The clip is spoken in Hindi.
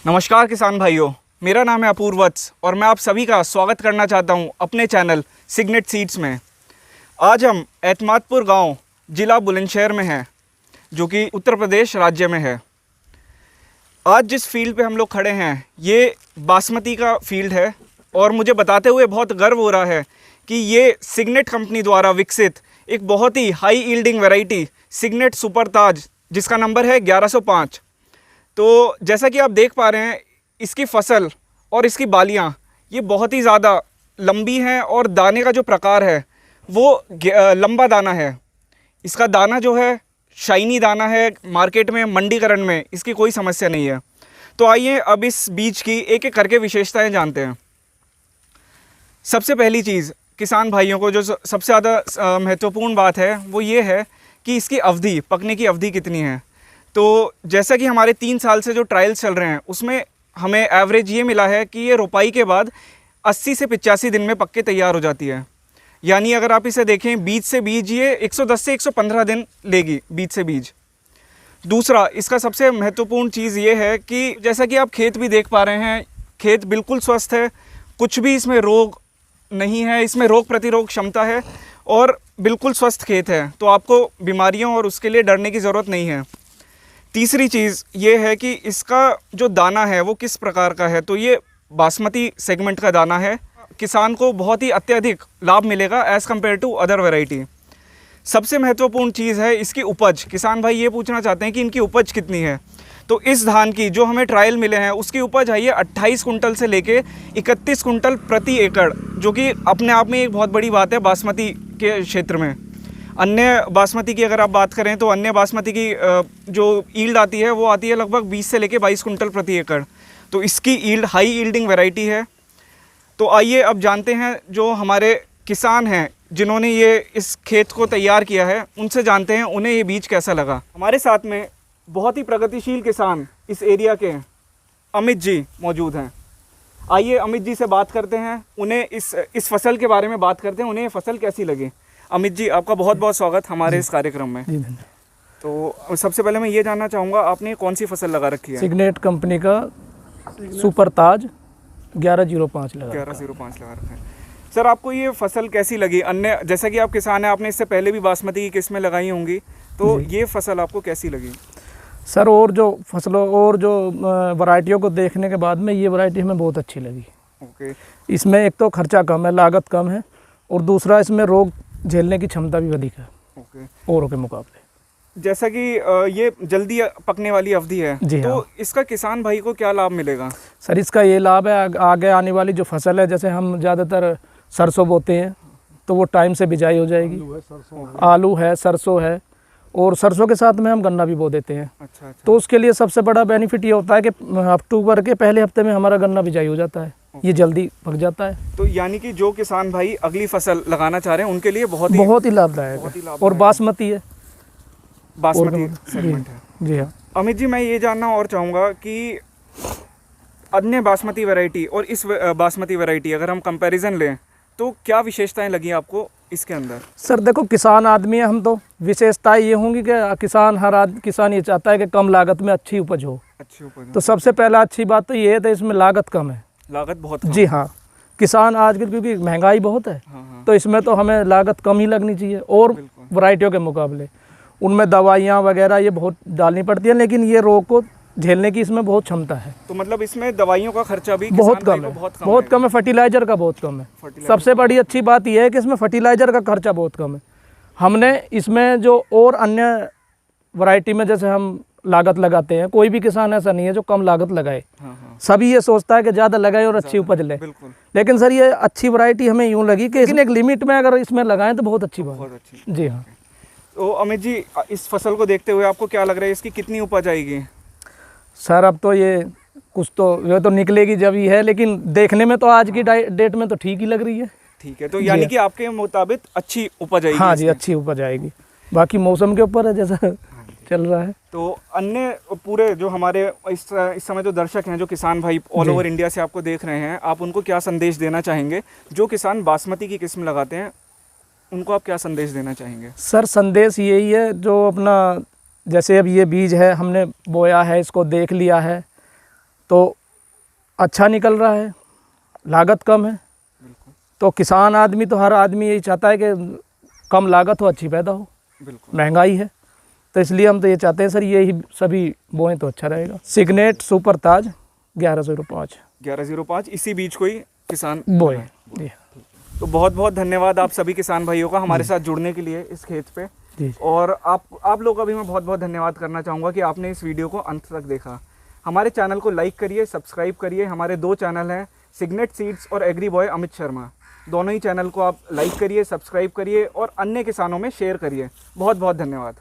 नमस्कार किसान भाइयों, मेरा नाम है अपूर्व वत्स और मैं आप सभी का स्वागत करना चाहता हूं अपने चैनल सिग्नेट सीड्स में। आज हम एतमादपुर गांव, ज़िला बुलंदशहर में हैं, जो कि उत्तर प्रदेश राज्य में है। आज जिस फील्ड पे हम लोग खड़े हैं ये बासमती का फील्ड है और मुझे बताते हुए बहुत गर्व हो रहा है कि ये सिग्नेट कंपनी द्वारा विकसित एक बहुत ही high yielding variety Signet super Taj, जिसका नंबर है 1105। तो जैसा कि आप देख पा रहे हैं, इसकी फसल और इसकी बालियां ये बहुत ही ज़्यादा लंबी हैं और दाने का जो प्रकार है वो लंबा दाना है। इसका दाना जो है शाइनी दाना है, मार्केट में मंडीकरण में इसकी कोई समस्या नहीं है। तो आइए अब इस बीज की एक एक करके विशेषताएं जानते हैं। सबसे पहली चीज़ किसान भाइयों को जो सबसे ज़्यादा महत्वपूर्ण बात है वो ये है कि इसकी अवधि, पकने की अवधि कितनी है। तो जैसा कि हमारे 3 साल से जो ट्रायल्स चल रहे हैं उसमें हमें एवरेज ये मिला है कि ये रोपाई के बाद 80 से 85 दिन में पक के तैयार हो जाती है। यानी अगर आप इसे देखें बीज से बीज ये 110 से 115 दिन लेगी बीज से बीज। दूसरा, इसका सबसे महत्वपूर्ण चीज़ ये है कि जैसा कि आप खेत भी देख पा रहे हैं, खेत बिल्कुल स्वस्थ है, कुछ भी इसमें रोग नहीं है, इसमें रोग प्रतिरोध क्षमता है और बिल्कुल स्वस्थ खेत है। तो आपको बीमारियों और उसके लिए डरने की ज़रूरत नहीं है। तीसरी चीज़ ये है कि इसका जो दाना है वो किस प्रकार का है। तो ये बासमती सेगमेंट का दाना है। किसान को बहुत ही अत्यधिक लाभ मिलेगा as compare to other variety. सबसे महत्वपूर्ण चीज़ है इसकी उपज। किसान भाई ये पूछना चाहते हैं कि इनकी उपज कितनी है। तो इस धान की जो हमें ट्रायल मिले हैं उसकी उपज है ये 28 कुंटल से लेके 31 कुंटल प्रति एकड़, जो कि अपने आप में एक बहुत बड़ी बात है बासमती के क्षेत्र में। अन्य बासमती की अगर आप बात करें तो अन्य बासमती की जो ईल्ड आती है वो आती है लगभग 20 से लेके 22 कुंटल प्रति एकड़। तो इसकी ईल्ड हाई यील्डिंग वैरायटी है। तो आइए अब जानते हैं जो हमारे किसान हैं जिन्होंने ये इस खेत को तैयार किया है, उनसे जानते हैं उन्हें ये बीज कैसा लगा। हमारे साथ में बहुत ही प्रगतिशील किसान इस एरिया के अमित जी मौजूद हैं। आइए अमित जी से बात करते हैं, उन्हें इस फसल के बारे में बात करते हैं, उन्हें ये फसल कैसी लगी। अमित जी, आपका बहुत बहुत स्वागत हमारे इस कार्यक्रम में। तो सबसे पहले मैं ये जानना चाहूँगा, आपने कौन सी फसल लगा रखी है। सिग्नेट कंपनी का सुपर ताज 1105 लगा 1105 लगा रखा है। सर, आपको ये फसल कैसी लगी। अन्य जैसा कि आप किसान हैं, आपने इससे पहले भी बासमती की किस्में लगाई होंगी, तो ये फसल आपको कैसी लगी। सर, और जो फसलों और जो वैरायटियों को देखने के बाद में ये वैरायटी हमें बहुत अच्छी लगी। ओके। इसमें एक तो खर्चा कम है, लागत कम है, और दूसरा इसमें रोग झेलने की क्षमता भी अधिक है औरों के मुकाबले। जैसा कि ये जल्दी पकने वाली अवधि है, जी तो हाँ। इसका किसान भाई को क्या लाभ मिलेगा। सर, इसका ये लाभ है आगे आने वाली जो फसल है, जैसे हम ज़्यादातर सरसों बोते हैं तो वो टाइम से बिजाई हो जाएगी। आलू है, सरसों है, और सरसों के साथ में हम गन्ना भी बो देते हैं। अच्छा। तो उसके लिए सबसे बड़ा बेनिफिट ये होता है कि अक्टूबर के पहले हफ्ते में हमारा गन्ना बिजाई हो जाता है, ये जल्दी पक जाता है। तो यानी कि जो किसान भाई अगली फसल लगाना चाह रहे हैं उनके लिए बहुत ही लाभदायक है। और बासमती है, बासमती सेगमेंट है। जी हाँ। अमित जी, मैं ये जानना और चाहूँगा कि अन्य बासमती वैरायटी और इस बासमती वैरायटी अगर हम कंपैरिजन लें तो क्या विशेषताएं लगी आपको इसके अंदर। सर देखो, किसान आदमी है हम, तो विशेषताएं ये होंगी कि किसान ये चाहता है कि कम लागत में अच्छी उपज हो। तो सबसे पहला अच्छी बात तो ये है, तो इसमें लागत कम है। लागत बहुत कम। जी हाँ। किसान आज क्योंकि महंगाई बहुत है, तो इसमें तो हमें लागत कम ही लगनी चाहिए और वैरायटियों के मुकाबले। उनमें दवाइयाँ वगैरह ये बहुत डालनी पड़ती है, लेकिन ये रोग को झेलने की इसमें बहुत क्षमता है। तो मतलब इसमें दवाइयों का खर्चा भी बहुत कम है, बहुत कम है। फर्टिलाइजर का बहुत कम है। सबसे बड़ी अच्छी बात यह है कि इसमें फर्टिलाइजर का खर्चा बहुत कम है। हमने इसमें जो और अन्य वैरायटी में जैसे हम लागत लगाते हैं, कोई भी किसान ऐसा नहीं है जो कम लागत लगाए। सभी ये सोचता है कि ज़्यादा लगाए और अच्छी उपज ले। लेकिन सर, ये अच्छी वैरायटी हमें यूँ लगी कि एक लिमिट में अगर इसमें लगाएं तो बहुत अच्छी बात है। जी हाँ। तो अमित जी, इस फसल को देखते हुए आपको क्या लग रहा है, इसकी कितनी उपज आएगी। सर, अब तो ये कुछ तो निकलेगी जब ही है, लेकिन देखने में तो आज की डेट में तो ठीक ही लग रही है। ठीक है, तो यानी कि आपके मुताबिक अच्छी उपज आएगी। हाँ जी, अच्छी उपज आएगी। बाकी मौसम के ऊपर है, जैसा चल रहा है। तो अन्य पूरे जो हमारे इस समय जो दर्शक हैं, जो किसान भाई ऑल ओवर इंडिया से आपको देख रहे हैं, आप उनको क्या संदेश देना चाहेंगे। जो किसान बासमती की किस्म लगाते हैं उनको आप क्या संदेश देना चाहेंगे। सर, संदेश यही है, जो अपना जैसे अब ये बीज है हमने बोया है, इसको देख लिया है, तो अच्छा निकल रहा है, लागत कम है। तो किसान आदमी तो हर आदमी यही चाहता है कि कम लागत हो, अच्छी पैदा हो। बिल्कुल। महंगाई है तो इसलिए हम तो ये चाहते हैं सर, यही सभी बोएं तो अच्छा रहेगा। सिग्नेट सुपर ताज 1105 1105 इसी बीज को ही किसान बोए। बनाए। जी तो बहुत बहुत धन्यवाद आप सभी किसान भाइयों का हमारे साथ जुड़ने के लिए इस खेत पे। जी। और आप लोग का भी मैं बहुत बहुत धन्यवाद करना चाहूँगा कि आपने इस वीडियो को अंत तक देखा। हमारे चैनल को लाइक करिए, सब्सक्राइब करिए। हमारे 2 चैनल हैं, सिग्नेट सीड्स और एग्री बॉय अमित शर्मा। दोनों ही चैनल को आप लाइक करिए, सब्सक्राइब करिए और अन्य किसानों में शेयर करिए। बहुत बहुत धन्यवाद।